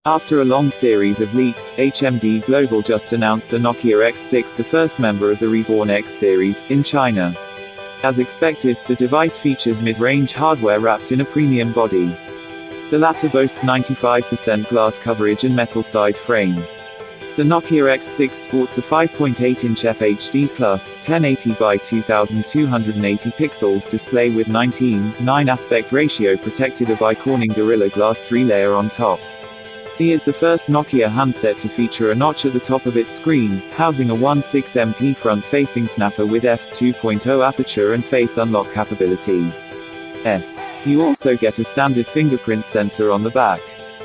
After a long series of leaks, HMD Global just announced the Nokia X6, the first member of the reborn X series, in China. As expected, the device features mid-range hardware wrapped in a premium body. The latter boasts 95% glass coverage and metal side frame. The Nokia X6 sports a 5.8-inch FHD+ 1080 by 2280 pixels display with 19:9 aspect ratio protected by Corning Gorilla Glass 3-layer on top. It is the first Nokia handset to feature a notch at the top of its screen, housing a 1.6MP front-facing snapper with f2.0 aperture and face unlock capability. You also get a standard fingerprint sensor on the back.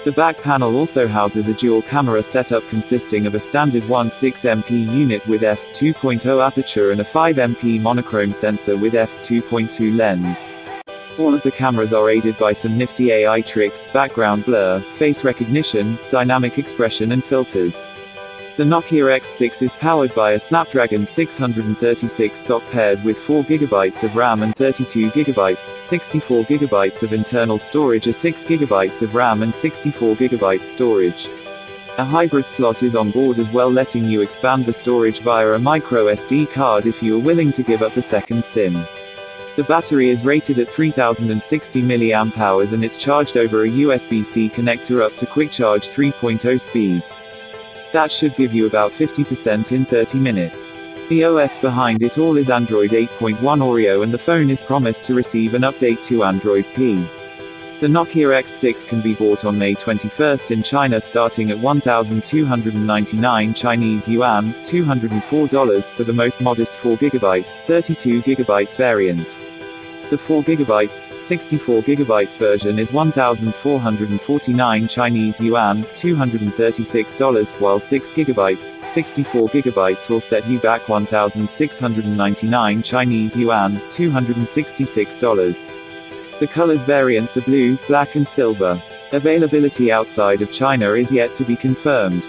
The back panel also houses a dual camera setup consisting of a standard 1.6MP unit with f2.0 aperture and a 5MP monochrome sensor with f2.2 lens. All of the cameras are aided by some nifty AI tricks, background blur, face recognition, dynamic expression and filters. The Nokia X6 is powered by a Snapdragon 636 SoC paired with 4GB of RAM and 32GB, 64GB of internal storage, a 6GB of RAM and 64GB storage. A hybrid slot is on board as well, letting you expand the storage via a micro SD card if you are willing to give up a second SIM. The battery is rated at 3060 mAh and it's charged over a USB-C connector up to Quick Charge 3.0 speeds. That should give you about 50% in 30 minutes. The OS behind it all is Android 8.1 Oreo and the phone is promised to receive an update to Android P. The Nokia X6 can be bought on May 21st in China starting at 1,299 Chinese yuan, $204 for the most modest 4GB, 32GB variant. The 4GB, 64GB version is 1,449 Chinese yuan, $236, while 6GB, 64GB will set you back 1,699 Chinese yuan, $266. The colors variants are blue, black and silver. Availability outside of China is yet to be confirmed.